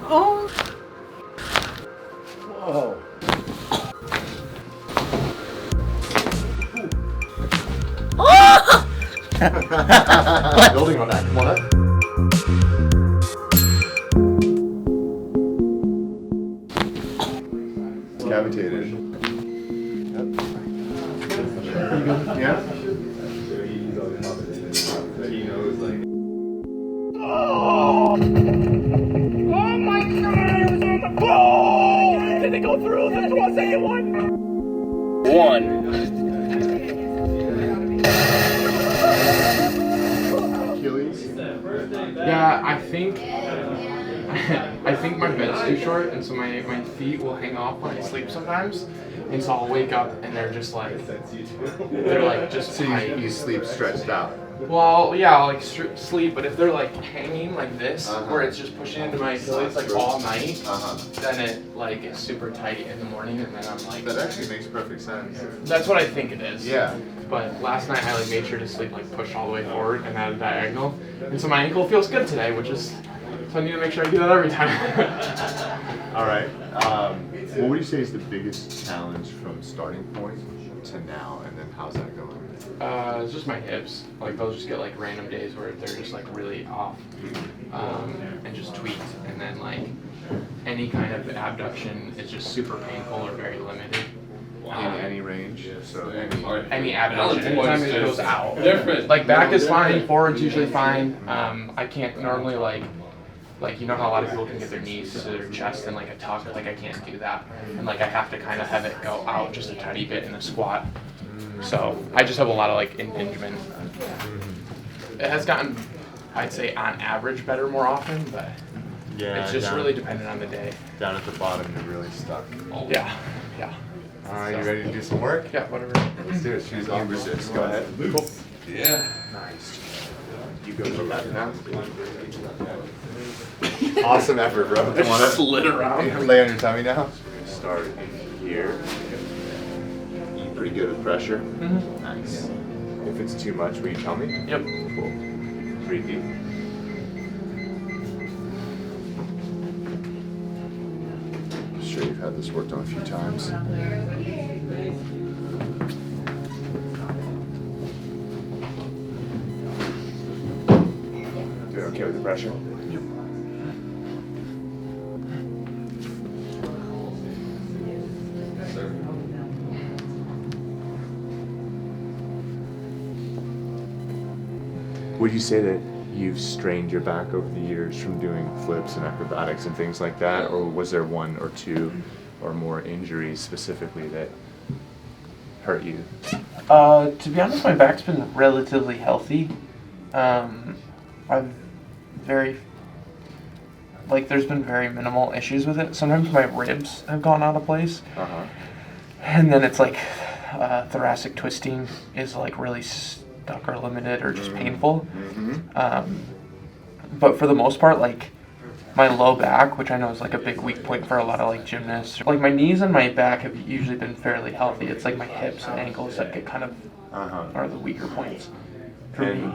Oh. Whoa. Oh! Building on that. Come on up. Cavitated. Yep. Yeah. He knows, like. Oh! Oh my God! I was on the phone! Did they go through? This was a one. Achilles. Yeah, I think my bed's too short, and so my feet will hang off when I sleep sometimes, and so I'll wake up and they're just like just So tight. you sleep stretched out. Well, yeah, I'll like sleep, but if they're like hanging like this, where it's just pushing into my Achilles like all night, then it like is super tight in the morning, and then I'm like. That actually makes perfect sense. That's what I think it is. Yeah. But last night I like made sure to sleep like pushed all the way forward and at a diagonal, and so my ankle feels good today, which is so I need to make sure I do that every time. All right. What would you say is the biggest challenge from starting point to now, and then how's that going? It's just my hips. Like they'll just get like random days where they're just like really off, and just tweaked, and then like any kind of abduction is just super painful or very limited. In any range, so Any abduction, anytime it goes out. Like back is fine, forward's usually fine. I can't normally like you know how a lot of people can get their knees to their chest and like a tuck, like I can't do that. And like I have to kind of have it go out just a tiny bit in a squat. So I just have a lot of like impingement. It has gotten, I'd say on average, better more often, but yeah, it's just really dependent on the day. Down at the bottom, you're really stuck. Yeah. All right, you ready to do some work? Yeah, whatever. Let's do it. Shoes off. Resist. Go ahead. Cool. Yeah. Nice. You go for that now. Awesome effort, bro. Come on up. Slid around. Lay on your tummy now. We're gonna start here. You pretty good with pressure. Nice. If it's too much, will you tell me? Yep. Cool. Breathe deep. I'm sure you've had this worked on a few times. Doing okay with the pressure? Yep. Would you say that you've strained your back over the years from doing flips and acrobatics and things like that, or was there one or two or more injuries specifically that hurt you? To be honest, my back's been relatively healthy. There's been very minimal issues with it. Sometimes my ribs have gone out of place. And then it's like thoracic twisting is like really stuck or limited or just painful. But for the most part, like my low back, which I know is like a big weak point for a lot of like gymnasts, like my knees and my back have usually been fairly healthy. It's like my hips and ankles that get kind of are the weaker points for me.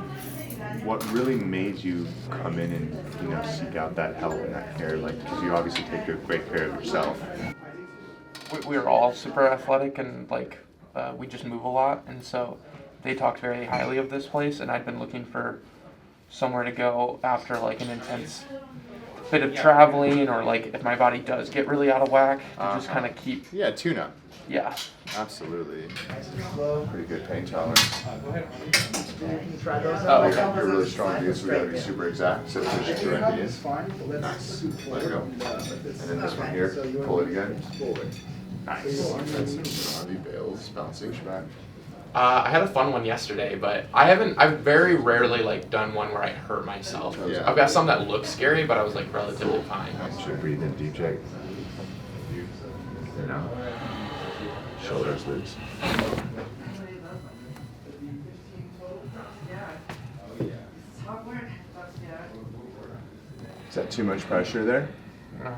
What really made you come in and seek out that help and that care? Like, because you obviously take good, great care of yourself. We are all super athletic and like we just move a lot, and so they talked very highly of this place, and I'd been looking for somewhere to go after like an intense bit of traveling, or like if my body does get really out of whack, to just kind of keep. Yeah, tune-up. Yeah. Absolutely. Pretty good pain tolerance. Try those Oh, out. You're really strong because we gotta be super exact, so push it through ideas. Nice. Let it go. And then this one here, pull it again. Nice. That's heavy bales, bouncing back. I had a fun one yesterday, but I've very rarely like done one where I hurt myself. Yeah. I've got some that look scary, but I was like relatively fine. Nice. Should breathe in deep, Jake. Now. Shoulders loose. Is that too much pressure there? No.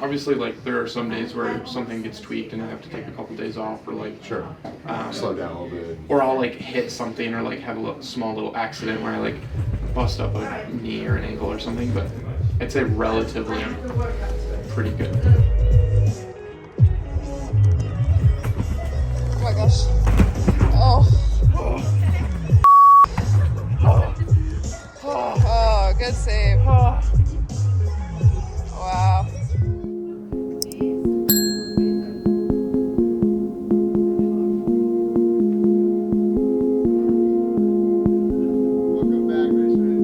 Obviously, like there are some days where something gets tweaked and I have to take a couple days off, or like Slow down a little bit. or I'll like hit something or like have a small little accident where I like bust up a knee or an ankle or something. But I'd say relatively pretty good. Oh my gosh. Oh. Oh, good save. Wow. Welcome back, Richmond.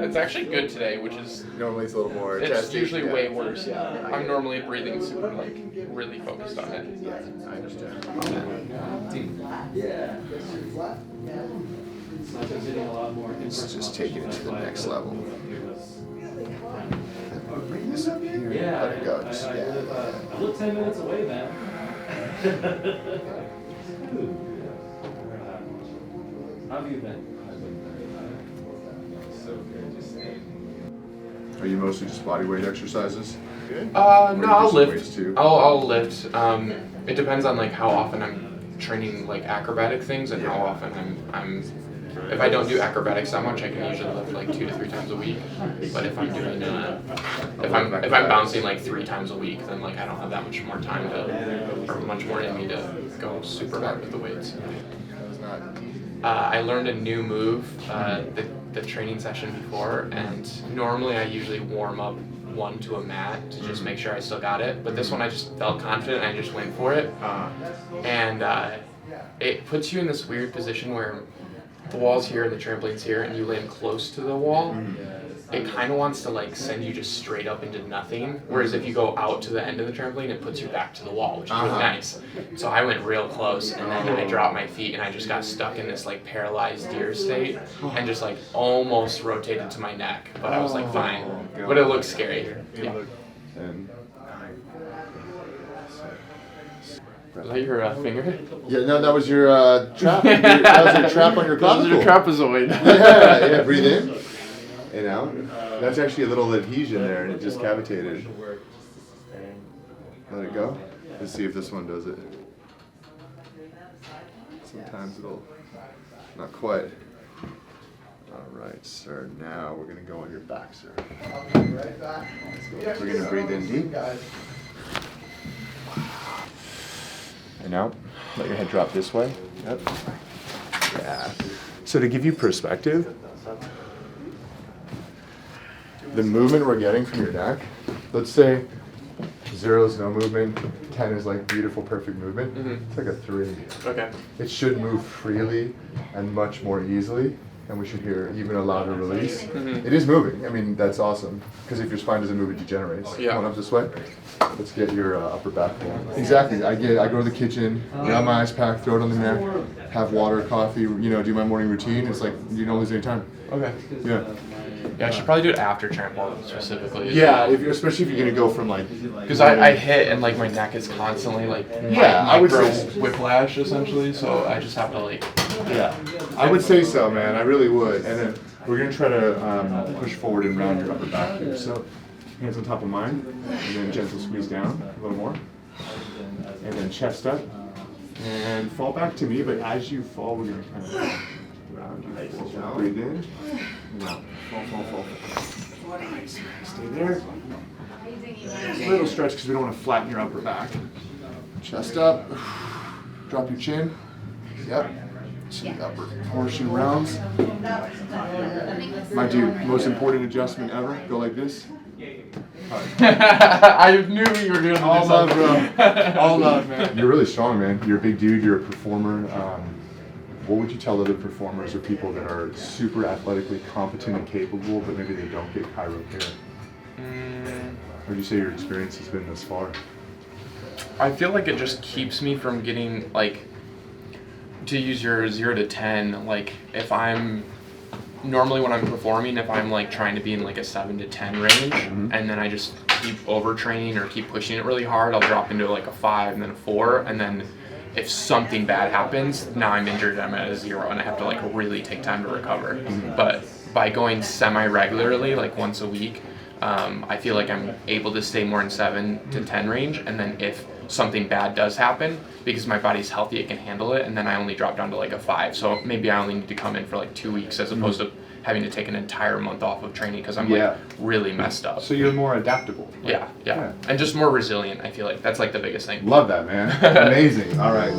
It's actually good today, which is Normally it's a little more it's testy. usually Yeah. way worse. Yeah, I I'm get it. normally breathing super like really focused on it. Yeah, I understand. It's just taking it to the next level. Bring this up here. Let it go. Just, I'm 10 minutes away, man. How have you been? Are you mostly just body weight exercises? Good. No, Or you do I'll some lift. weights too? I'll lift. It depends on like how often I'm training like acrobatic things and how often I'm. If I don't do acrobatics that much, I can usually lift like 2 to 3 times a week. But if I'm doing if I'm bouncing like 3 times a week, then like I don't have that much more time or much more in me to go super hard with the weights. I learned a new move the training session before, and normally I usually warm up one to a mat to just make sure I still got it. But this one I just felt confident and I just went for it. And it puts you in this weird position where the wall's here and the trampoline's here, and you land close to the wall. It kind of wants to like send you just straight up into nothing. Whereas if you go out to the end of the trampoline, it puts you back to the wall, which is really nice. So I went real close, and then I dropped my feet, and I just got stuck in this like paralyzed deer state, and just like almost rotated to my neck. But I was like fine. But it looked scary. Yeah. And Was that your finger? yeah, no, that was your trap. That was your trap on your That was clavicle. your trapezoid. Yeah, breathe in and out. That's actually a little adhesion there, and it just cavitated. Let it go. Let's see if this one does it. Sometimes it'll not quite. All right, sir. Now we're gonna go on your back, sir. We're gonna breathe in deep. And out. Let your head drop this way. Yep. Yeah. So to give you perspective, the movement we're getting from your neck, let's say 0 is no movement, 10 is like beautiful, perfect movement. It's like a 3. Okay. It should move freely and much more easily, and we should hear even a louder release. It is moving. I mean, that's awesome, because if your spine doesn't move, it degenerates. Yeah. Come on up this way. Let's get your upper back going. Exactly. I go to the kitchen, grab my ice pack, throw it on the neck, have water, coffee, do my morning routine. It's like you don't lose any time. Okay. Yeah. Yeah, I should probably do it after Trampwall specifically. Yeah, especially if you're gonna go from like. Because I hit and like my neck is constantly like I would micro say. whiplash essentially, so I just have to like. Yeah, I would say so, man. I really would. And then we're gonna try to push forward and round your upper back here. So hands on top of mine, and then gentle squeeze down a little more, and then chest up, and fall back to me. But as you fall, we're gonna kind of round you forward. Breathe in, and out. Fall. Nice. Stay there. A little stretch because we don't want to flatten your upper back. Chest up. Drop your chin. Yep. To the upper portion rounds. My dude, most important adjustment ever. Go like this. I knew you were doing All this. love, bro. All love, man. You're really strong, man. You're a big dude. You're a performer. What would you tell other performers or people that are super athletically competent and capable, but maybe they don't get chiro care? What would you say your experience has been thus far? I feel like it just keeps me from getting like, to use your 0 to 10, like if I'm normally when I'm performing, if I'm like trying to be in like a 7 to 10 range, and then I just keep overtraining or keep pushing it really hard, I'll drop into like a 5 and then a 4, and then if something bad happens, now I'm injured, I'm at a 0, and I have to like really take time to recover. But by going semi-regularly, like once a week, I feel like I'm able to stay more in 7 to 10 range, and then if something bad does happen, because my body's healthy, it can handle it, and then I only drop down to like a 5. So maybe I only need to come in for like 2 weeks as opposed to having to take an entire month off of training because I'm like really messed up. So you're more adaptable. Yeah, and just more resilient. I feel like that's like the biggest thing. Love that, man. Amazing. All right.